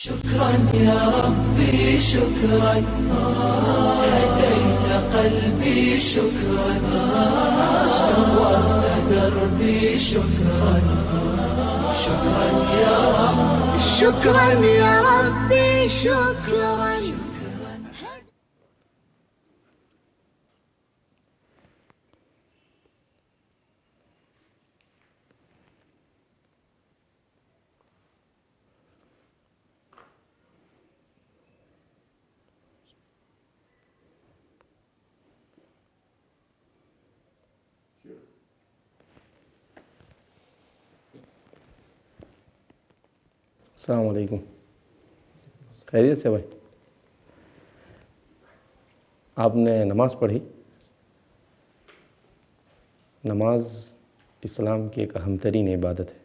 شكرا يا ربي شكرا هديت قلبي شكرا نورت دربي شكرا شكرا يا رب شكرا يا ربي شكرا. السلام علیکم. خیریت سے بھائی؟ آپ نے نماز پڑھی؟ نماز اسلام کی ایک اہم ترین عبادت ہے.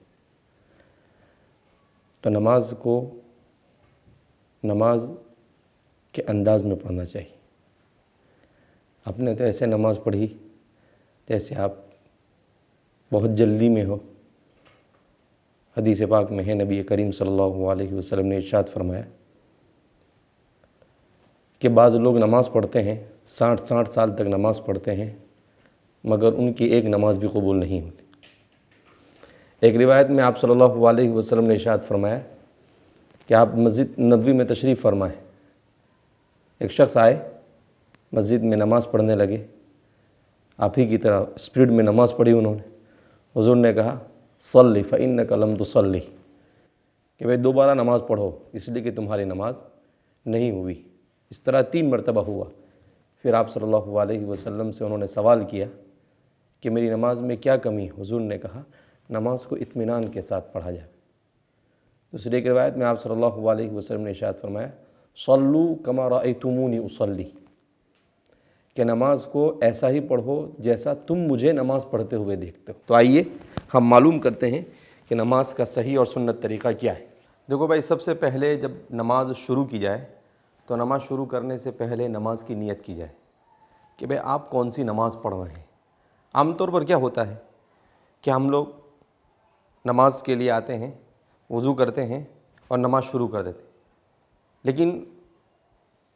تو نماز کو نماز کے انداز میں پڑھنا چاہیے. آپ نے تو ایسے نماز پڑھی جیسے آپ بہت جلدی میں ہو. حدیث پاک میں ہے، نبی کریم صلی اللہ علیہ وسلم نے ارشاد فرمایا کہ بعض لوگ نماز پڑھتے ہیں 60 سال تک نماز پڑھتے ہیں مگر ان کی ایک نماز بھی قبول نہیں ہوتی. ایک روایت میں آپ صلی اللہ علیہ وسلم نے ارشاد فرمایا کہ آپ مسجد نبوی میں تشریف فرمائے. ایک شخص آئے، مسجد میں نماز پڑھنے لگے. آپ ہی کی طرح اسپیڈ میں نماز پڑھی انہوں نے. حضور نے کہا صلی فإنک لم تصلی، کہ بھئی دوبارہ نماز پڑھو اس لیے کہ تمہاری نماز نہیں ہوئی. اس طرح 3 مرتبہ ہوا. پھر آپ صلی اللہ علیہ وسلم سے انہوں نے سوال کیا کہ میری نماز میں کیا کمی؟ حضور نے کہا نماز کو اطمینان کے ساتھ پڑھا جائے. دوسری ایک روایت میں آپ صلی اللہ علیہ وسلم نے ارشاد فرمایا صلو کما رأیتمونی اصلی، کہ نماز کو ایسا ہی پڑھو جیسا تم مجھے نماز پڑھتے ہوئے دیکھتے ہو. تو آئیے ہم معلوم کرتے ہیں کہ نماز کا صحیح اور سنت طریقہ کیا ہے. دیکھو بھائی، سب سے پہلے جب نماز شروع کی جائے تو نماز شروع کرنے سے پہلے نماز کی نیت کی جائے کہ بھئی آپ کون سی نماز پڑھ رہے ہیں. عام طور پر کیا ہوتا ہے کہ ہم لوگ نماز کے لیے آتے ہیں، وضو کرتے ہیں اور نماز شروع کر دیتے ہیں، لیکن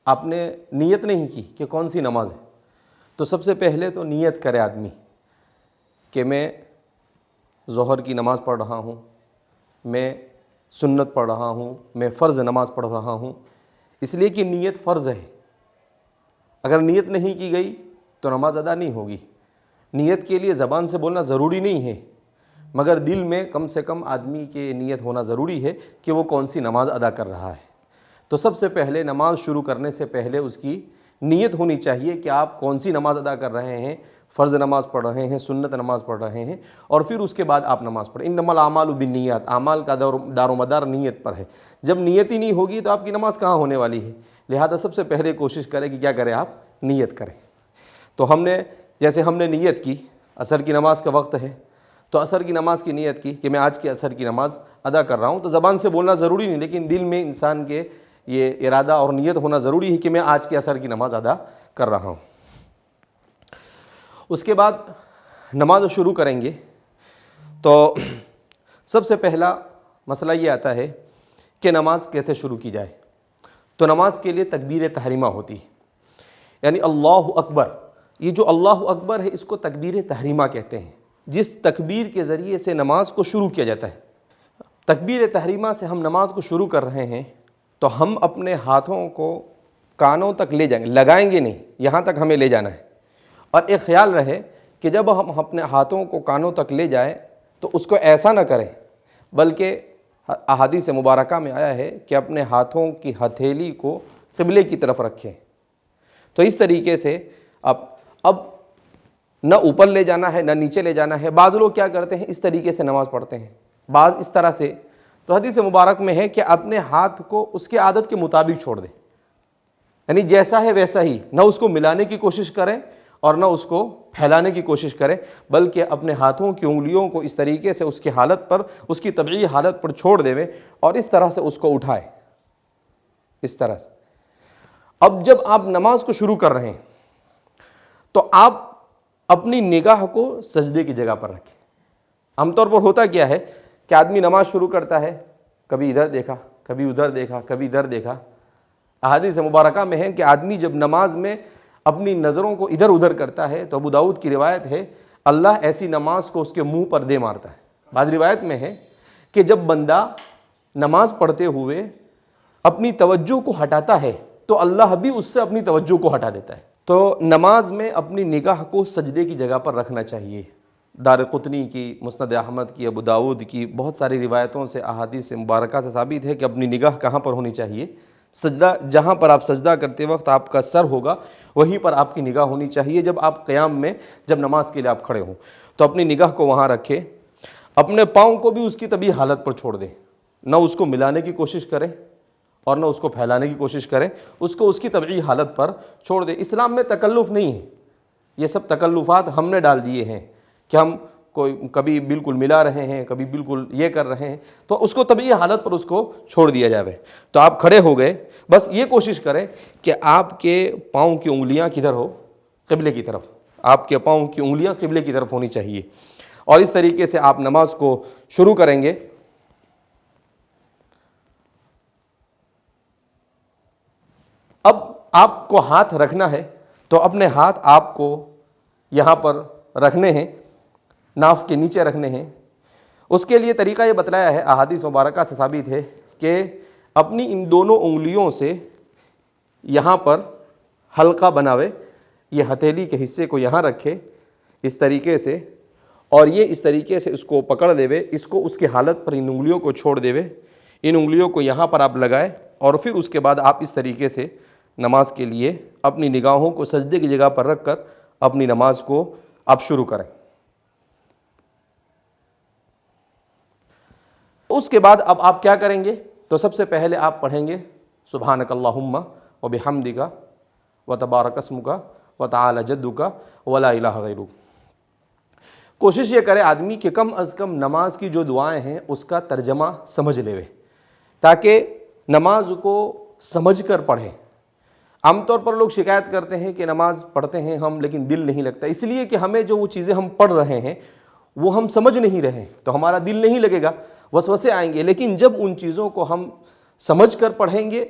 آپ نے نیت نہیں کی کہ کون سی نماز ہے. تو سب سے پہلے تو نیت کرے آدمی کہ میں ظہر کی نماز پڑھ رہا ہوں، میں سنت پڑھ رہا ہوں، میں فرض نماز پڑھ رہا ہوں. اس لیے کہ نیت فرض ہے. اگر نیت نہیں کی گئی تو نماز ادا نہیں ہوگی. نیت کے لیے زبان سے بولنا ضروری نہیں ہے، مگر دل میں کم سے کم آدمی کے نیت ہونا ضروری ہے کہ وہ کون سی نماز ادا کر رہا ہے. تو سب سے پہلے نماز شروع کرنے سے پہلے اس کی نیت ہونی چاہیے کہ آپ کون سی نماز ادا کر رہے ہیں. فرض نماز پڑھ رہے ہیں، سنت نماز پڑھ رہے ہیں، اور پھر اس کے بعد آپ نماز پڑھیں. انما الاعمال بالنیات، اعمال کا دار و مدار نیت پر ہے. جب نیت ہی نہیں ہوگی تو آپ کی نماز کہاں ہونے والی ہے. لہذا سب سے پہلے کوشش کریں کہ کیا کریں، آپ نیت کریں. تو ہم نے نیت کی، عصر کی نماز کا وقت ہے تو عصر کی نماز کی نیت کی کہ میں آج کی عصر کی نماز ادا کر رہا ہوں. تو زبان سے بولنا ضروری نہیں، لیکن دل میں انسان کے یہ ارادہ اور نیت ہونا ضروری ہے کہ میں آج کی عصر کی نماز ادا کر رہا ہوں. اس کے بعد نماز شروع کریں گے تو سب سے پہلا مسئلہ یہ آتا ہے کہ نماز کیسے شروع کی جائے. تو نماز کے لیے تکبیر تحریمہ ہوتی ہے، یعنی اللہ اکبر. یہ جو اللہ اکبر ہے اس کو تکبیر تحریمہ کہتے ہیں، جس تکبیر کے ذریعے سے نماز کو شروع کیا جاتا ہے. تکبیر تحریمہ سے ہم نماز کو شروع کر رہے ہیں تو ہم اپنے ہاتھوں کو کانوں تک لے جائیں گے، لگائیں گے نہیں، یہاں تک ہمیں لے جانا ہے. اور ایک خیال رہے کہ جب ہم اپنے ہاتھوں کو کانوں تک لے جائیں تو اس کو ایسا نہ کریں، بلکہ احادیث مبارکہ میں آیا ہے کہ اپنے ہاتھوں کی ہتھیلی کو قبلے کی طرف رکھیں. تو اس طریقے سے اب نہ اوپر لے جانا ہے نہ نیچے لے جانا ہے. بعض لوگ کیا کرتے ہیں، اس طریقے سے نماز پڑھتے ہیں، بعض اس طرح سے. تو حدیث مبارک میں ہے کہ اپنے ہاتھ کو اس کے عادت کے مطابق چھوڑ دیں، یعنی جیسا ہے ویسا ہی، نہ اس کو ملانے کی کوشش کریں اور نہ اس کو پھیلانے کی کوشش کریں، بلکہ اپنے ہاتھوں کی انگلیوں کو اس طریقے سے اس کی حالت پر، اس کی طبعی حالت پر چھوڑ دیں اور اس طرح سے اس کو اٹھائیں، اس طرح سے. اب جب آپ نماز کو شروع کر رہے ہیں تو آپ اپنی نگاہ کو سجدے کی جگہ پر رکھیں. عام طور پر ہوتا کیا ہے کہ آدمی نماز شروع کرتا ہے، کبھی ادھر دیکھا، کبھی ادھر دیکھا کبھی ادھر دیکھا. احادیث مبارکہ میں ہے کہ آدمی جب نماز میں اپنی نظروں کو ادھر ادھر کرتا ہے تو ابو داؤد کی روایت ہے اللہ ایسی نماز کو اس کے منہ پر دے مارتا ہے. بعض روایت میں ہے کہ جب بندہ نماز پڑھتے ہوئے اپنی توجہ کو ہٹاتا ہے تو اللہ بھی اس سے اپنی توجہ کو ہٹا دیتا ہے. تو نماز میں اپنی نگاہ کو سجدے کی جگہ پر رکھنا چاہیے. دارقطنی کی، مسند احمد کی، ابو داؤد کی بہت ساری روایتوں سے احادیث مبارکہ سے ثابت ہے کہ اپنی نگاہ کہاں پر ہونی چاہیے؟ سجدہ، جہاں پر آپ سجدہ کرتے وقت آپ کا سر ہوگا وہیں پر آپ کی نگاہ ہونی چاہیے. جب آپ قیام میں، جب نماز کے لیے آپ کھڑے ہوں تو اپنی نگاہ کو وہاں رکھیں. اپنے پاؤں کو بھی اس کی طبیعی حالت پر چھوڑ دیں، نہ اس کو ملانے کی کوشش کریں اور نہ اس کو پھیلانے کی کوشش کریں، اس کو اس کی طبیعی حالت پر چھوڑ دیں. اسلام میں تکلف نہیں ہے، یہ سب تکلفات ہم نے ڈال دیے ہیں کہ ہم کبھی بالکل ملا رہے ہیں، کبھی بالکل یہ کر رہے ہیں، تو اس کو طبیعی حالت پر اس کو چھوڑ دیا جاوے. تو آپ کھڑے ہو گئے، بس یہ کوشش کریں کہ آپ کے پاؤں کی انگلیاں کدھر ہو؟ قبلے کی طرف. آپ کے پاؤں کی انگلیاں قبلے کی طرف ہونی چاہیے. اور اس طریقے سے آپ نماز کو شروع کریں گے. اب آپ کو ہاتھ رکھنا ہے تو اپنے ہاتھ آپ کو یہاں پر رکھنے ہیں، ناف کے نیچے رکھنے ہیں. اس کے لیے طریقہ یہ بتلایا ہے، احادیث مبارکہ سے ثابت ہے کہ اپنی ان دونوں انگلیوں سے یہاں پر حلقہ بناوے، یہ ہتھیلی کے حصے کو یہاں رکھے اس طریقے سے، اور یہ اس طریقے سے اس کو پکڑ دیوے، اس کو اس کی حالت پر ان انگلیوں کو چھوڑ دیوے. ان انگلیوں کو یہاں پر آپ لگائے اور پھر اس کے بعد آپ اس طریقے سے نماز کے لیے اپنی نگاہوں کو سجدے کی جگہ پر رکھ کر اپنی نماز کو آپ شروع کریں. اس کے بعد اب آپ کیا کریں گے؟ تو سب سے پہلے آپ پڑھیں گے سبحانک اللہم و بحمدک و تبارک اسمک و تعالی جدک و لا الہ غیرک. کوشش یہ کرے آدمی کہ کم از کم نماز کی جو دعائیں ہیں اس کا ترجمہ سمجھ لے، تاکہ نماز کو سمجھ کر پڑھیں. عام طور پر لوگ شکایت کرتے ہیں کہ نماز پڑھتے ہیں ہم لیکن دل نہیں لگتا، اس لیے کہ ہمیں جو وہ چیزیں ہم پڑھ رہے ہیں وہ ہم سمجھ نہیں رہے تو ہمارا دل نہیں لگے گا، وسوسے آئیں گے. لیکن جب ان چیزوں کو ہم سمجھ کر پڑھیں گے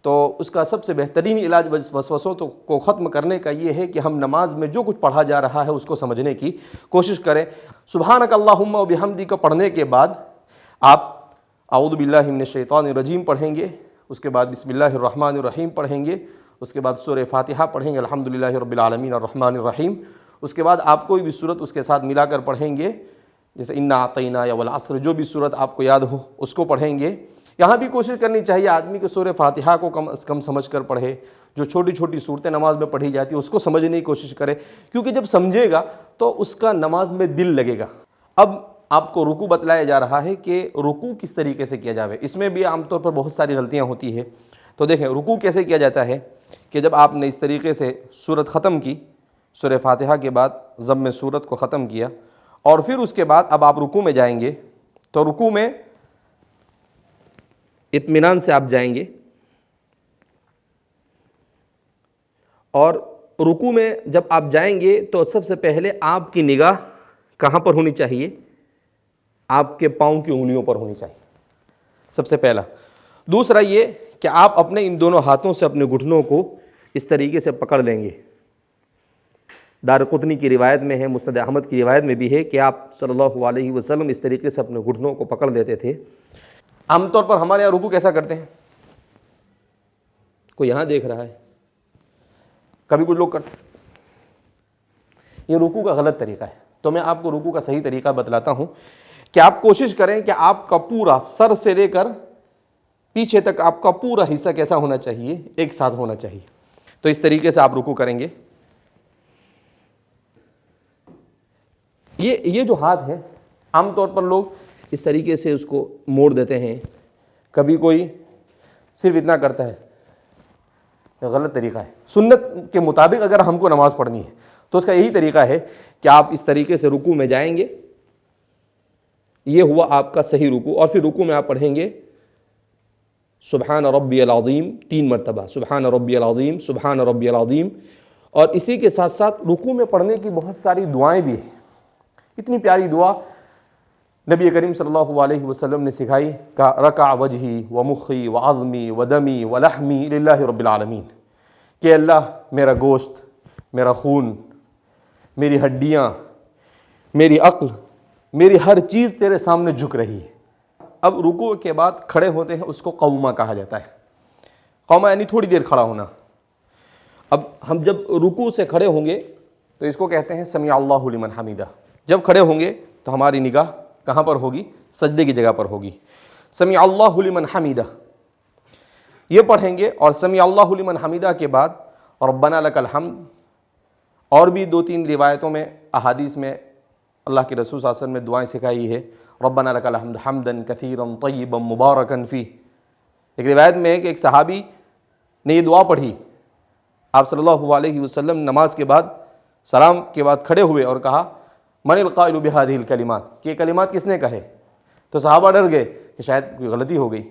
تو اس کا سب سے بہترین علاج وسوسوں کو ختم کرنے کا یہ ہے کہ ہم نماز میں جو کچھ پڑھا جا رہا ہے اس کو سمجھنے کی کوشش کریں. سبحانک اللہم و بحمدک پڑھنے کے بعد آپ اعوذ باللہ من الشیطان الرجیم پڑھیں گے، اس کے بعد بسم اللہ الرحمن الرحیم پڑھیں گے، اس کے بعد سورہ فاتحہ پڑھیں گے الحمدللہ رب العالمین الرحمن الرحیم. اس کے بعد آپ کوئی بھی صورت اس کے ساتھ ملا کر پڑھیں گے، جیسے انا اعطیناک یا والعصر، جو بھی صورت آپ کو یاد ہو اس کو پڑھیں گے. یہاں بھی کوشش کرنی چاہیے آدمی کہ سورہ فاتحہ کو کم از کم سمجھ کر پڑھے. جو چھوٹی چھوٹی صورتیں نماز میں پڑھی جاتی ہیں اس کو سمجھنے کی کوشش کرے، کیونکہ جب سمجھے گا تو اس کا نماز میں دل لگے گا. اب آپ کو رکوع بتلایا جا رہا ہے کہ رکوع کس طریقے سے کیا جاوے. اس میں بھی عام طور پر بہت ساری غلطیاں ہوتی ہیں. تو دیکھیں رکوع کیسے کیا جاتا ہے کہ جب آپ نے اس طریقے سے سورت ختم کی، سورہ فاتحہ کے بعد ضم سورت کو ختم کیا، اور پھر اس کے بعد اب آپ رکوع میں جائیں گے، تو رکوع میں اطمینان سے آپ جائیں گے. اور رکوع میں جب آپ جائیں گے تو سب سے پہلے آپ کی نگاہ کہاں پر ہونی چاہیے؟ آپ کے پاؤں کی انگلیوں پر ہونی چاہیے، سب سے پہلا. دوسرا یہ کہ آپ اپنے ان دونوں ہاتھوں سے اپنے گھٹنوں کو اس طریقے سے پکڑ لیں گے. دارقطنی کی روایت میں ہے، مسند احمد کی روایت میں بھی ہے کہ آپ صلی اللہ علیہ وسلم اس طریقے سے اپنے گھٹنوں کو پکڑ لیتے تھے. عام طور پر ہمارے یہاں رکوع کیسا کرتے ہیں؟ کوئی یہاں دیکھ رہا ہے، کبھی کچھ لوگ کرتے ہیں. یہ رکوع کا غلط طریقہ ہے. تو میں آپ کو رکوع کا صحیح طریقہ بتلاتا ہوں کہ آپ کوشش کریں کہ آپ کا پورا سر سے لے کر پیچھے تک آپ کا پورا حصہ کیسا ہونا چاہیے؟ ایک ساتھ ہونا چاہیے. تو اس طریقے سے آپ رکوع کریں گے. یہ جو ہاتھ ہے عام طور پر لوگ اس طریقے سے اس کو موڑ دیتے ہیں. کبھی کوئی صرف اتنا کرتا ہے، یہ غلط طریقہ ہے. سنت کے مطابق اگر ہم کو نماز پڑھنی ہے تو اس کا یہی طریقہ ہے کہ آپ اس طریقے سے رکوع میں جائیں گے. یہ ہوا آپ کا صحیح رکوع. اور پھر رکوع میں آپ پڑھیں گے سبحان ربی العظیم 3 مرتبہ، سبحان ربی العظیم، سبحان ربی العظیم. اور اسی کے ساتھ ساتھ رکوع میں پڑھنے کی بہت ساری دعائیں بھی ہیں. اتنی پیاری دعا نبی کریم صلی اللہ علیہ وسلم نے سکھائی کہ رکع وجہی و مخی و عظمی و دمی و لحمی للہ رب العالمین، کہ اللہ میرا گوشت، میرا خون، میری ہڈیاں، میری عقل، میری ہر چیز تیرے سامنے جھک رہی ہے۔ اب رکوع کے بعد کھڑے ہوتے ہیں، اس کو قومہ کہا جاتا ہے۔ قومہ یعنی تھوڑی دیر کھڑا ہونا۔ اب ہم جب رکوع سے کھڑے ہوں گے تو اس کو کہتے ہیں سمیع اللہ لمن حمیدہ۔ جب کھڑے ہوں گے تو ہماری نگاہ کہاں پر ہوگی؟ سجدے کی جگہ پر ہوگی۔ سمیع اللہ لمن حمیدہ یہ پڑھیں گے، اور سمیع اللہ لمن حمیدہ کے بعد ربنا لک الحمد، اور بھی 2-3 روایتوں میں، احادیث میں اللہ کے رسول صلی اللہ علیہ وسلم نے دعائیں سکھائی ہے، ربنا لک الحمد حمدا کثیرا طیبا مبارکا فیہ۔ ایک روایت میں ہے کہ ایک صحابی نے یہ دعا پڑھی، آپ صلی اللہ علیہ وسلم نماز کے بعد سلام کے بعد کھڑے ہوئے اور کہا من القائل بہذہ الکلمات، کہ یہ کلمات کس نے کہے؟ تو صحابہ ڈر گئے کہ شاید کوئی غلطی ہو گئی۔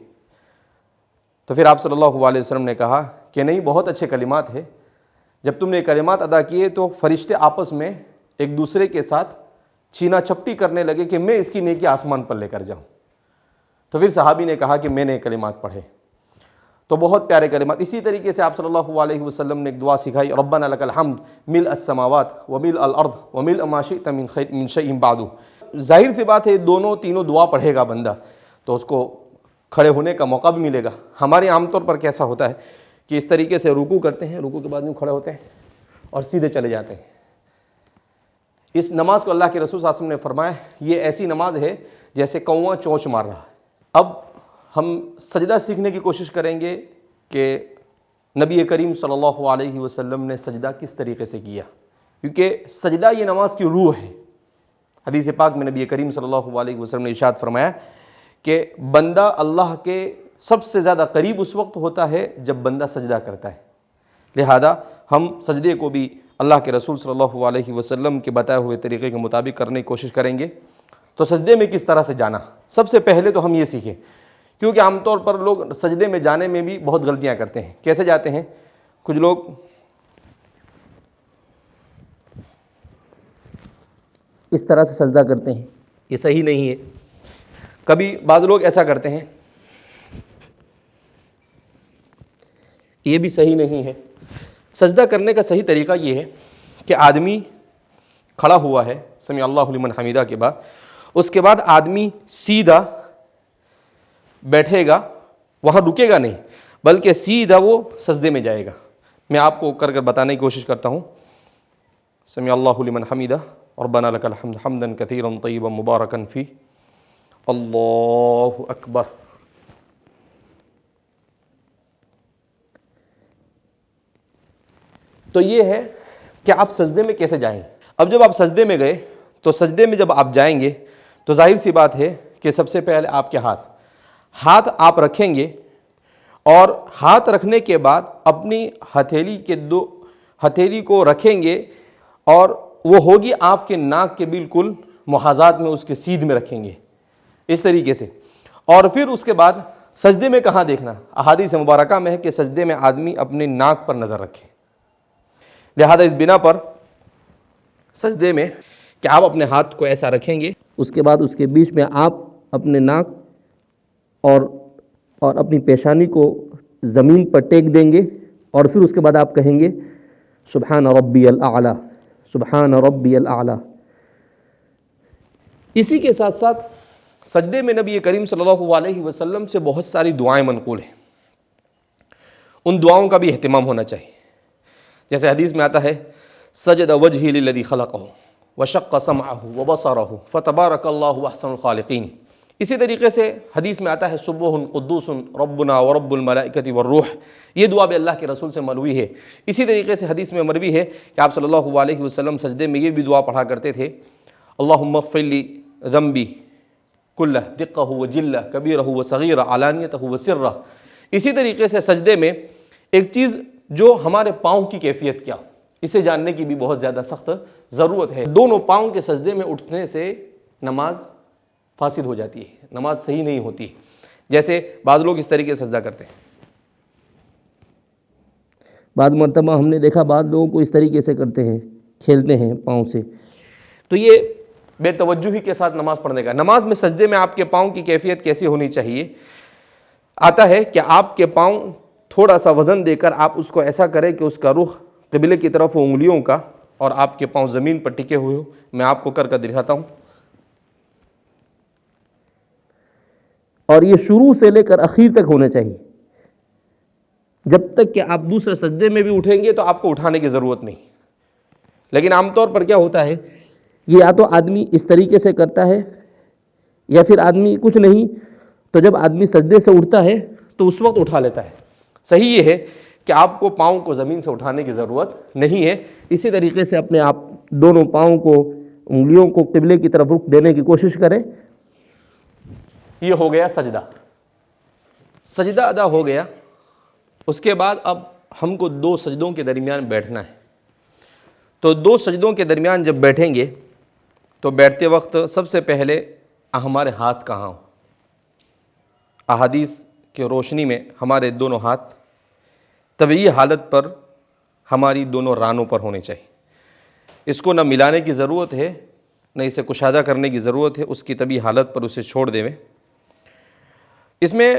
تو پھر آپ صلی اللہ علیہ وسلم نے کہا کہ نہیں، بہت اچھے کلمات ہیں، جب تم نے کلمات ادا کیے تو فرشتے آپس میں ایک دوسرے کے ساتھ چینا چپٹی کرنے لگے کہ میں اس کی نیکی آسمان پر لے کر جاؤں۔ تو پھر صحابی نے کہا کہ میں نے کلمات پڑھے، تو بہت پیارے کلمات۔ اسی طریقے سے آپ صلی اللہ علیہ وسلم نے ایک دعا سکھائی، ربنا لک الحمد ملء السماوات وملء الارض وملء ما شئت من شیء بعد۔ ظاہر سی بات ہے دونوں تینوں دعا پڑھے گا بندہ تو اس کو کھڑے ہونے کا موقع بھی ملے گا۔ ہمارے عام طور پر کیسا ہوتا ہے کہ اس طریقے سے رکوع کرتے ہیں، رکوع کے بعد یوں کھڑے ہوتے ہیں اور سیدھے چلے جاتے ہیں۔ اس نماز کو اللہ کے رسول صلی اللہ علیہ وسلم نے فرمایا یہ ایسی نماز ہے جیسے کوا چونچ مار رہا ہے۔ اب ہم سجدہ سیکھنے کی کوشش کریں گے کہ نبی کریم صلی اللہ علیہ وسلم نے سجدہ کس طریقے سے کیا، کیونکہ سجدہ یہ نماز کی روح ہے۔ حدیث پاک میں نبی کریم صلی اللہ علیہ وسلم نے ارشاد فرمایا کہ بندہ اللہ کے سب سے زیادہ قریب اس وقت ہوتا ہے جب بندہ سجدہ کرتا ہے، لہذا ہم سجدے کو بھی اللہ کے رسول صلی اللہ علیہ وسلم کے بتائے ہوئے طریقے کے مطابق کرنے کی کوشش کریں گے۔ تو سجدے میں کس طرح سے جانا، سب سے پہلے تو ہم یہ سیکھیں، کیونکہ عام طور پر لوگ سجدے میں جانے میں بھی بہت غلطیاں کرتے ہیں۔ کیسے جاتے ہیں؟ کچھ لوگ اس طرح سے سجدہ کرتے ہیں، یہ صحیح نہیں ہے۔ کبھی بعض لوگ ایسا کرتے ہیں، یہ بھی صحیح نہیں ہے۔ سجدہ کرنے کا صحیح طریقہ یہ ہے کہ آدمی کھڑا ہوا ہے سمیع اللہ لمن حمیدہ کے بعد، اس کے بعد آدمی سیدھا بیٹھے گا، وہاں رکے گا نہیں بلکہ سیدھا وہ سجدے میں جائے گا۔ میں آپ کو کر بتانے کی کوشش کرتا ہوں۔ سمیع اللہ لمن حمیدہ ربنا لک الحمد حمدا کثیرا طیبا مبارکا فیہ، اللہ اکبر۔ تو یہ ہے کہ آپ سجدے میں کیسے جائیں۔ اب جب آپ سجدے میں گئے تو سجدے میں جب آپ جائیں گے تو ظاہر سی بات ہے کہ سب سے پہلے آپ کے ہاتھ آپ رکھیں گے، اور ہاتھ رکھنے کے بعد اپنی ہتھیلی کو رکھیں گے، اور وہ ہوگی آپ کے ناک کے بالکل محاذات میں، اس کے سیدھ میں رکھیں گے اس طریقے سے۔ اور پھر اس کے بعد سجدے میں کہاں دیکھنا، احادیث مبارکہ میں ہے کہ سجدے میں آدمی اپنے ناک پر نظر رکھے۔ لہذا اس بنا پر سجدے میں کہ آپ اپنے ہاتھ کو ایسا رکھیں گے، اس کے بعد اس کے بیچ میں آپ اپنے ناک اور اپنی پیشانی کو زمین پر ٹیک دیں گے، اور پھر اس کے بعد آپ کہیں گے سبحان ربی الاعلی، سبحان ربی الاعلی۔ اسی کے ساتھ ساتھ سجدے میں نبی کریم صلی اللہ علیہ وسلم سے بہت ساری دعائیں منقول ہیں، ان دعاؤں کا بھی اہتمام ہونا چاہیے۔ جیسے حدیث میں آتا ہے سجد وجہی للذی خلقہ وشق سمعہ وبصرہ فتبارک اللہ احسن الخالقین۔ اسی طریقے سے حدیث میں آتا ہے سبوح قدوس ربنا ورب الملائکۃ والروح، یہ دعا بھی اللہ کے رسول سے مروی ہے۔ اسی طریقے سے حدیث میں مروی ہے کہ آپ صلی اللہ علیہ وسلم سجدے میں یہ بھی دعا پڑھا کرتے تھے، اللہم اغفر لی ذنبی کلہ دقہ وجلہ کبیرہ وصغیرہ علانیتہ وسرہ۔ اسی طریقے سے سجدے میں ایک چیز جو ہمارے پاؤں کی کیفیت کیا، اسے جاننے کی بھی بہت زیادہ سخت ضرورت ہے۔ دونوں پاؤں کے سجدے میں اٹھنے سے نماز فاسد ہو جاتی ہے، نماز صحیح نہیں ہوتی۔ جیسے بعض لوگ اس طریقے سے سجدہ کرتے ہیں، بعض مرتبہ ہم نے دیکھا بعض لوگوں کو اس طریقے سے کرتے ہیں، کھیلتے ہیں پاؤں سے، تو یہ بے توجہی کے ساتھ نماز پڑھنے کا۔ نماز میں سجدے میں آپ کے پاؤں کی کیفیت کیسی ہونی چاہیے؟ آتا ہے کہ آپ کے پاؤں تھوڑا سا وزن دے کر آپ اس کو ایسا کریں کہ اس کا رخ قبلے کی طرف ہو انگلیوں کا، اور آپ کے پاؤں زمین پر ٹکے ہوئے ہو۔ میں آپ کو کر دکھاتا ہوں، اور یہ شروع سے لے کر اخیر تک ہونا چاہیے، جب تک کہ آپ دوسرے سجدے میں بھی اٹھیں گے تو آپ کو اٹھانے کی ضرورت نہیں۔ لیکن عام طور پر کیا ہوتا ہے، یہ یا تو آدمی اس طریقے سے کرتا ہے یا پھر آدمی کچھ نہیں، تو جب آدمی سجدے سے اٹھتا ہے تو اس وقت اٹھا لیتا ہے۔ صحیح یہ ہے کہ آپ کو پاؤں کو زمین سے اٹھانے کی ضرورت نہیں ہے۔ اسی طریقے سے اپنے آپ دونوں پاؤں کو، انگلیوں کو قبلے کی طرف رخ دینے کی کوشش کریں۔ یہ ہو گیا سجدہ، سجدہ ادا ہو گیا۔ اس کے بعد اب ہم کو 2 سجدوں کے درمیان بیٹھنا ہے۔ تو 2 سجدوں کے درمیان جب بیٹھیں گے تو بیٹھتے وقت سب سے پہلے ہمارے ہاتھ کہاں ہوں؟ احادیث کی روشنی میں ہمارے دونوں ہاتھ طبیعی حالت پر ہماری دونوں رانوں پر ہونے چاہیے۔ اس کو نہ ملانے کی ضرورت ہے، نہ اسے کشادہ کرنے کی ضرورت ہے، اس کی طبیعی حالت پر اسے چھوڑ دیں۔ اس میں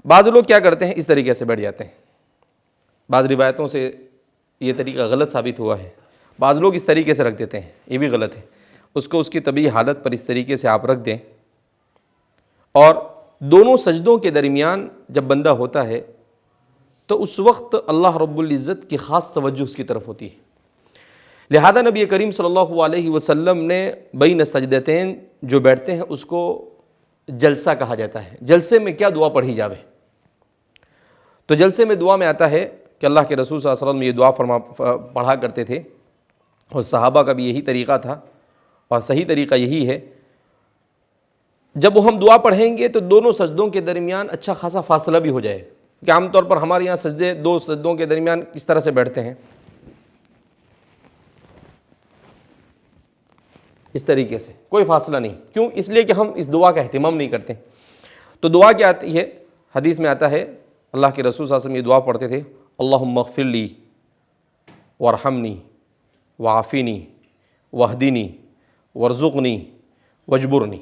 بعض لوگ کیا کرتے ہیں، اس طریقے سے بیٹھ جاتے ہیں۔ بعض روایتوں سے یہ طریقہ غلط ثابت ہوا ہے۔ بعض لوگ اس طریقے سے رکھ دیتے ہیں، یہ بھی غلط ہے۔ اس کو اس کی طبیعی حالت پر اس طریقے سے آپ رکھ دیں، اور دونوں سجدوں کے درمیان جب بندہ ہوتا ہے تو اس وقت اللہ رب العزت کی خاص توجہ اس کی طرف ہوتی ہے۔ لہذا نبی کریم صلی اللہ علیہ وسلم نے بین سجدتین جو بیٹھتے ہیں اس کو جلسہ کہا جاتا ہے۔ جلسے میں کیا دعا پڑھی جاوے؟ تو جلسے میں دعا میں آتا ہے کہ اللہ کے رسول صلی اللہ علیہ وسلم یہ دعا پڑھا کرتے تھے، اور صحابہ کا بھی یہی طریقہ تھا، اور صحیح طریقہ یہی ہے۔ جب ہم دعا پڑھیں گے تو دونوں سجدوں کے درمیان اچھا خاصا فاصلہ بھی ہو جائے، کہ عام طور پر ہمارے یہاں سجدے 2 سجدوں کے درمیان کس طرح سے بیٹھتے ہیں، اس طریقے سے، کوئی فاصلہ نہیں۔ کیوں؟ اس لیے کہ ہم اس دعا کا اہتمام نہیں کرتے۔ تو دعا کیا آتی ہے؟ حدیث میں آتا ہے اللہ کے رسول صلی اللہ علیہ وسلم یہ دعا پڑھتے تھے، اللہم اغفر لی وارحمنی وعافنی واہدنی وارزقنی واجبرنی۔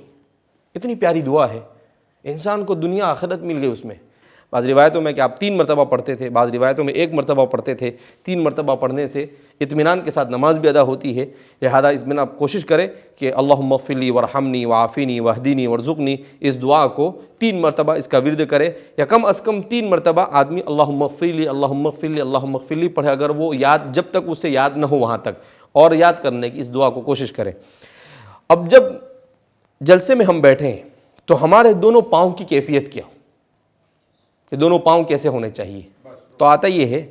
اتنی پیاری دعا ہے، انسان کو دنیا آخرت مل گئی اس میں۔ بعض روایتوں میں کہ آپ 3 مرتبہ پڑھتے تھے، بعض روایتوں میں 1 مرتبہ پڑھتے تھے۔ 3 مرتبہ پڑھنے سے اطمینان کے ساتھ نماز بھی ادا ہوتی ہے۔ لہذا اس میں آپ کوشش کریں کہ اللہم اغفر لی وارحمنی وعافنی واہدنی وارزقنی، اس دعا کو 3 مرتبہ اس کا ورد کرے، یا کم از کم 3 مرتبہ آدمی اللہم اغفر لی اللہم اغفر لی اللہم اغفر لی پڑھے، اگر وہ یاد، جب تک اسے یاد نہ ہو وہاں تک، اور یاد کرنے کی اس دعا کو کوشش کریں۔ اب جب جلسے میں ہم بیٹھیں تو ہمارے دونوں پاؤں کی کیفیت کیا ہو، کہ دونوں پاؤں کیسے ہونے چاہیے؟ تو آتا یہ ہے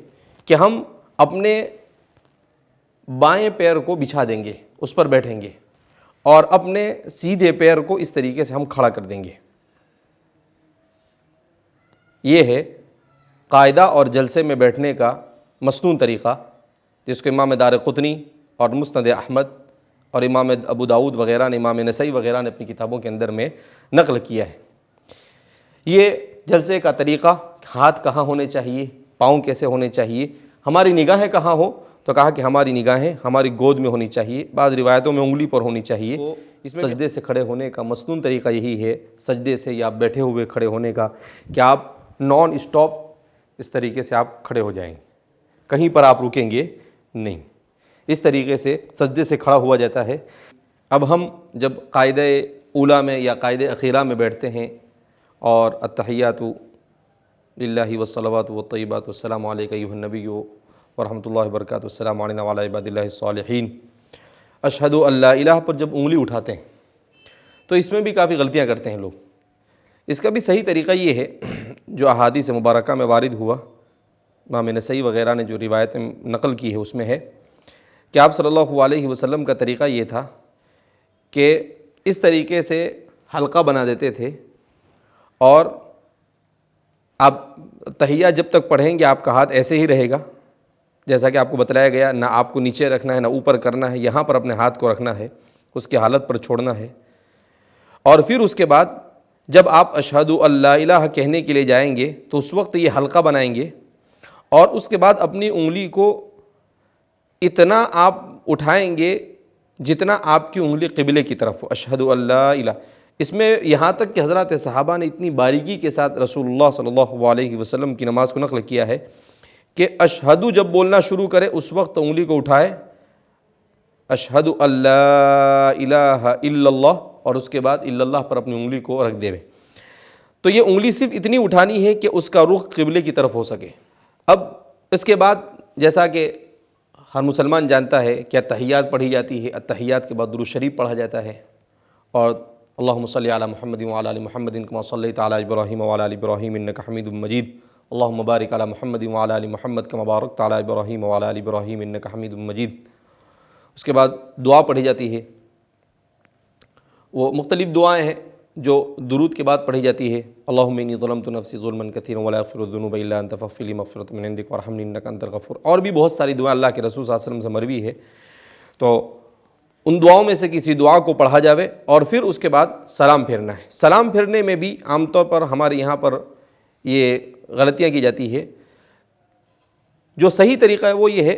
کہ ہم اپنے بائیں پیر کو بچھا دیں گے، اس پر بیٹھیں گے، اور اپنے سیدھے پیر کو اس طریقے سے ہم کھڑا کر دیں گے۔ یہ ہے قاعدہ اور جلسے میں بیٹھنے کا مسنون طریقہ، جس کو امام دارقطنی اور مسند احمد اور امام ابو داؤد وغیرہ نے، امام نسائی وغیرہ نے اپنی کتابوں کے اندر میں نقل کیا ہے۔ یہ جلسے کا طریقہ، ہاتھ کہاں ہونے چاہیے، پاؤں کیسے ہونے چاہیے، ہماری نگاہیں کہاں ہو، تو کہا کہ ہماری نگاہیں ہماری گود میں ہونی چاہیے، بعض روایتوں میں انگلی پر ہونی چاہیے۔ اس میں سجدے سے کھڑے ہونے کا مسنون طریقہ یہی ہے، سجدے سے یا بیٹھے ہوئے کھڑے ہونے کا، کہ آپ نان اسٹاپ اس طریقے سے آپ کھڑے ہو جائیں، کہیں پر آپ رکیں گے نہیں، اس طریقے سے سجدے سے کھڑا ہوا جاتا ہے۔ اب ہم جب قاعدہ اولیٰ میں یا قاعدہ اخیرہ میں بیٹھتے ہیں، اور التحیات للہ والصلوات والطیبات والسلام علیک ایھا النبی ورحمۃ اللہ وبرکاتہ، السلام علینا وعلی عباد اللہ الصالحین، اشہد ان لا الہ پر جب انگلی اٹھاتے ہیں تو اس میں بھی کافی غلطیاں کرتے ہیں لوگ۔ اس کا بھی صحیح طریقہ یہ ہے جو احادیث مبارکہ میں وارد ہوا، امام نسائی وغیرہ نے جو روایتیں نقل کی ہے اس میں ہے کہ آپ صلی اللہ علیہ وسلم کا طریقہ یہ تھا کہ اس طریقے سے حلقہ بنا دیتے تھے، اور آپ تحیہ جب تک پڑھیں گے آپ کا ہاتھ ایسے ہی رہے گا، جیسا کہ آپ کو بتلایا گیا، نہ آپ کو نیچے رکھنا ہے نہ اوپر کرنا ہے، یہاں پر اپنے ہاتھ کو رکھنا ہے، اس کی حالت پر چھوڑنا ہے۔ اور پھر اس کے بعد جب آپ اشہد ان لا الہ کہنے کے لیے جائیں گے تو اس وقت یہ حلقہ بنائیں گے، اور اس کے بعد اپنی انگلی کو اتنا آپ اٹھائیں گے جتنا آپ کی انگلی قبلے کی طرف ہو. اشہد ان لا الہ. اس میں یہاں تک کہ حضرات صحابہ نے اتنی باریکی کے ساتھ رسول اللہ صلی اللہ علیہ وسلم کی نماز کو نقل کیا ہے کہ اشہدو جب بولنا شروع کرے اس وقت انگلی کو اٹھائے اشہد ان لا الہ الا اللہ اور اس کے بعد الا اللہ پر اپنی انگلی کو رکھ دے. تو یہ انگلی صرف اتنی اٹھانی ہے کہ اس کا رخ قبلے کی طرف ہو سکے. اب اس کے بعد جیسا کہ ہر مسلمان جانتا ہے کہ التحیات پڑھی جاتی ہے، التحیات کے بعد درود شریف پڑھا جاتا ہے، اور اللہم صلی علی محمد وعلی آل محمد کما صلیت علی ابراہیم وعلی آل ابراہیم انک حمید مجید، اللہم بارک علی محمد وعلی آل محمد کما بارکت علی ابراہیم وعلی آل ابراہیم انک حمید مجید. اس کے بعد دعا پڑھی جاتی ہے. وہ مختلف دعائیں ہیں جو درود کے بعد پڑھی جاتی ہے. اللہم انی ظلمت نفسی ظلما کثیرا ولا یغفر الذنوب الا انت فاغفر لی مغفرۃ من عندک وارحمنی انک انت الغفور. اور بھی بہت ساری دعائیں اللہ کے رسول صلی اللہ علیہ وسلم سے مروی ہے. تو ان دعاؤں میں سے کسی دعا کو پڑھا جاوے اور پھر اس کے بعد سلام پھیرنا ہے. سلام پھیرنے میں بھی عام طور پر ہمارے یہاں پر یہ غلطیاں کی جاتی ہے. جو صحیح طریقہ ہے وہ یہ ہے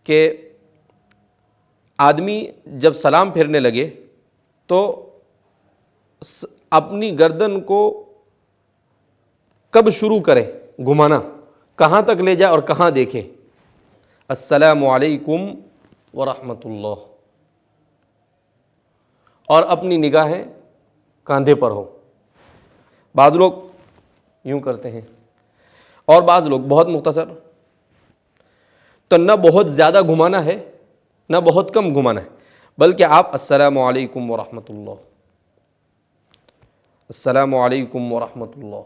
کہ آدمی جب سلام پھیرنے لگے تو اپنی گردن کو کب شروع کرے گھمانا، کہاں تک لے جائے اور کہاں دیکھے. السلام علیکم ورحمۃ اللہ، اور اپنی نگاہیں کاندھے پر ہو. بعض لوگ یوں کرتے ہیں اور بعض لوگ بہت مختصر. تو نہ بہت زیادہ گھمانا ہے نہ بہت کم گھمانا ہے، بلکہ آپ السلام علیکم ورحمۃ اللہ، السلام علیکم ورحمۃ اللہ،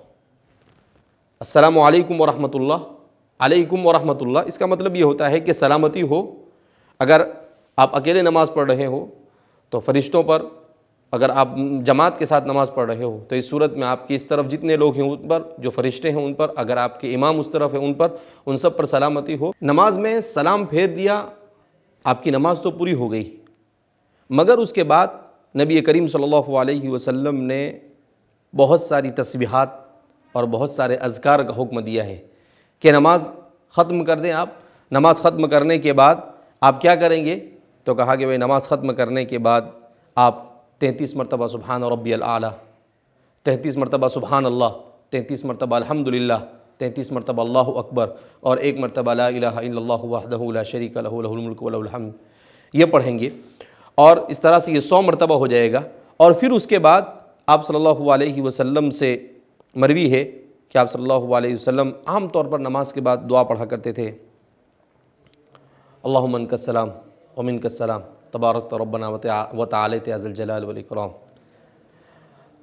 السلام علیکم ورحمۃ اللہ. علیکم ورحمۃ اللہ اس کا مطلب یہ ہوتا ہے کہ سلامتی ہو. اگر آپ اکیلے نماز پڑھ رہے ہو تو فرشتوں پر، اگر آپ جماعت کے ساتھ نماز پڑھ رہے ہو تو اس صورت میں آپ کی اس طرف جتنے لوگ ہیں ان پر، جو فرشتے ہیں ان پر، اگر آپ کے امام اس طرف ہیں ان پر، ان سب پر سلامتی ہو. نماز میں سلام پھیر دیا، آپ کی نماز تو پوری ہو گئی، مگر اس کے بعد نبی کریم صلی اللہ علیہ وسلم نے بہت ساری تسبیحات اور بہت سارے اذکار کا حکم دیا ہے کہ نماز ختم کر دیں. آپ نماز ختم کرنے کے بعد آپ کیا کریں گے؟ تو کہا کہ بھائی نماز ختم کرنے کے بعد آپ 33 مرتبہ سبحان ربی الاعلیٰ، 33 مرتبہ سبحان اللہ، 33 مرتبہ الحمدللہ، 33 مرتبہ اللہ اکبر، اور 1 مرتبہ لا الہ الا اللہ وحدہ لا شریک لہ لہ الملک ولہ الحمد، یہ پڑھیں گے. اور اس طرح سے یہ 100 مرتبہ ہو جائے گا. اور پھر اس کے بعد آپ صلی اللہ علیہ وسلم سے مروی ہے کہ آپ صلی اللہ علیہ وسلم عام طور پر نماز کے بعد دعا پڑھا کرتے تھے، اللہم انک السلام ومنک السلام تبارکت ربنا وتعالیت یا ذا الجلال والاکرام.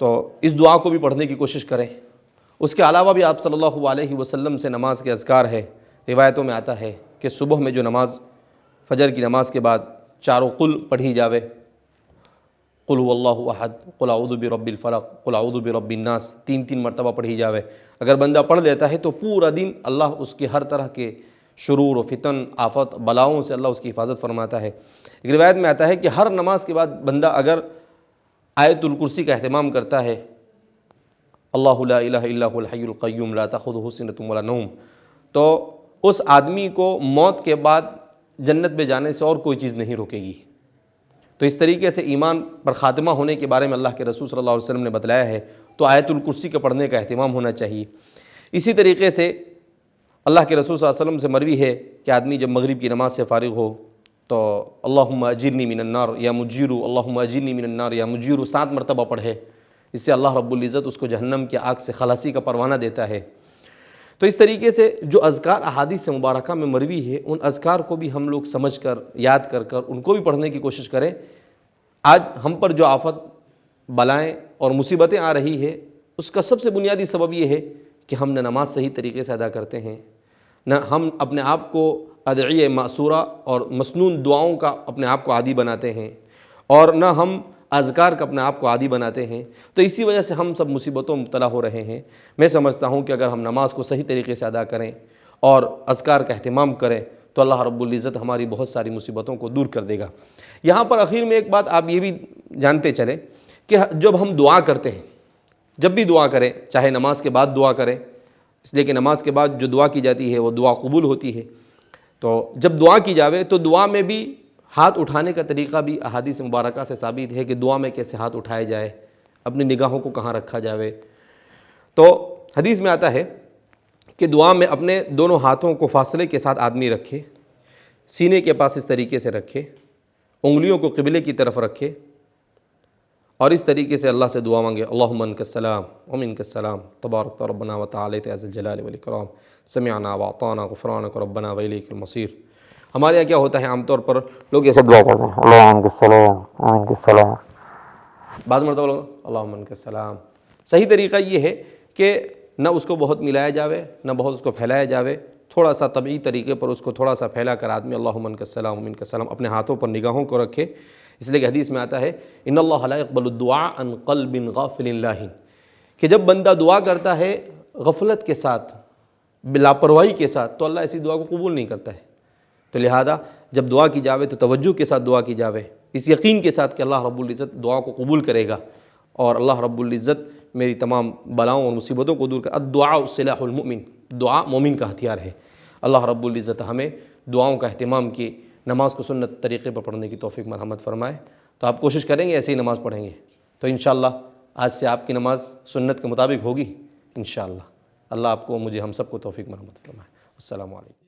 تو اس دعا کو بھی پڑھنے کی کوشش کریں. اس کے علاوہ بھی آپ صلی اللہ علیہ وسلم سے نماز کے اذکار ہے. روایتوں میں آتا ہے کہ صبح میں جو نماز، فجر کی نماز کے بعد چاروں قل پڑھی جاوے، قل هو اللہ احد، قل اعوذ برب الفلق، قل اعوذ برب الناس، 3 مرتبہ پڑھی جاوے. اگر بندہ پڑھ لیتا ہے تو پورا دن اللہ اس کے ہر طرح کے شرور و فتن، آفت، بلاؤں سے اللہ اس کی حفاظت فرماتا ہے. ایک روایت میں آتا ہے کہ ہر نماز کے بعد بندہ اگر آیت الکرسی کا اہتمام کرتا ہے، اللہ لا الہ الا هو الحی القیوم لا تأخذہ سنۃ ولا نوم، تو اس آدمی کو موت کے بعد جنت میں جانے سے اور کوئی چیز نہیں روکے گی. تو اس طریقے سے ایمان پر خاتمہ ہونے کے بارے میں اللہ کے رسول صلی اللہ علیہ وسلم نے بتلایا ہے. تو آیت الکرسی کے پڑھنے کا اہتمام ہونا چاہیے. اسی طریقے سے اللہ کے رسول صلی اللہ علیہ وسلم سے مروی ہے کہ آدمی جب مغرب کی نماز سے فارغ ہو تو اللہم اجرنی من النار یا مجیرو، اللہم اجرنی من النار یا مجیرو 7 مرتبہ پڑھے. اس سے اللہ رب العزت اس کو جہنم کی آگ سے خلاصی کا پروانہ دیتا ہے. تو اس طریقے سے جو اذکار احادیث مبارکہ میں مروی ہے ان اذکار کو بھی ہم لوگ سمجھ کر، یاد کر کر ان کو بھی پڑھنے کی کوشش کریں. آج ہم پر جو آفت، بلائیں اور مصیبتیں آ رہی ہے اس کا سب سے بنیادی سبب یہ ہے کہ ہم نہ نماز صحیح طریقے سے ادا کرتے ہیں، نہ ہم اپنے آپ کو ادعیہ معصورہ اور مسنون دعاؤں کا اپنے آپ کو عادی بناتے ہیں، اور نہ ہم اذکار کا اپنے آپ کو عادی بناتے ہیں. تو اسی وجہ سے ہم سب مصیبتوں میں مبتلا ہو رہے ہیں. میں سمجھتا ہوں کہ اگر ہم نماز کو صحیح طریقے سے ادا کریں اور اذکار کا اہتمام کریں تو اللہ رب العزت ہماری بہت ساری مصیبتوں کو دور کر دے گا. یہاں پر اخیر میں ایک بات آپ یہ بھی جانتے چلیں کہ جب ہم دعا کرتے ہیں، جب بھی دعا کریں، چاہے نماز کے بعد دعا کریں، اس لیے کہ نماز کے بعد جو دعا کی جاتی ہے وہ دعا قبول ہوتی ہے. تو جب دعا کی جاوے تو دعا میں بھی ہاتھ اٹھانے کا طریقہ بھی احادیث مبارکہ سے ثابت ہے کہ دعا میں کیسے ہاتھ اٹھائے جائے، اپنی نگاہوں کو کہاں رکھا جاوے۔ تو حدیث میں آتا ہے کہ دعا میں اپنے دونوں ہاتھوں کو فاصلے کے ساتھ آدمی رکھے، سینے کے پاس اس طریقے سے رکھے، انگلیوں کو قبلے کی طرف رکھے، اور اس طریقے سے اللہ سے دعا مانگے، اللہم انک السلام ومنک السلام تبارک ربنا وتعالیت یا ذی الجلال والاکرام سمعنا واطعنا غفرانک ربنا والیک المصیر۔ ہمارے یہاں کیا ہوتا ہے، عام طور پر لوگ ایسے دعا کرتے ہیں، اللہم انک السلام ومنک السلام، بعض مرتبہ لوگ اللہم انک السلام۔ صحیح طریقہ یہ ہے کہ نہ اس کو بہت ملایا جاوے، نہ بہت اس کو پھیلایا جاوے، تھوڑا سا طبعی طریقے پر اس کو تھوڑا سا پھیلا کر آدمی اللہم انک السلام ومنک السلام اپنے ہاتھوں پر نگاہوں کو رکھے۔ اس لیے کہ حدیث میں آتا ہے ان اللہ لا يقبل الدعاء عن قلب غافل لاہن، کہ جب بندہ دعا کرتا ہے غفلت کے ساتھ، لاپرواہی کے ساتھ، تو اللہ ایسی دعا کو قبول نہیں کرتا ہے۔ تو لہذا جب دعا کی جاوے تو توجہ کے ساتھ دعا کی جاوے، اس یقین کے ساتھ کہ اللہ رب العزت دعا کو قبول کرے گا، اور اللہ رب العزت میری تمام بلاؤں اور مصیبتوں کو دور کر۔ الدعاء سلاح المؤمن، دعا مومن کا ہتھیار ہے۔ اللہ رب العزت ہمیں دعاؤں کا اہتمام کی، نماز کو سنت طریقے پر پڑھنے کی توفیق مرحمت فرمائے۔ تو آپ کوشش کریں گے ایسے ہی نماز پڑھیں گے تو انشاءاللہ آج سے آپ کی نماز سنت کے مطابق ہوگی انشاءاللہ۔ اللہ آپ کو، مجھے، ہم سب کو توفیق مرحمت فرمائے۔ السلام علیکم۔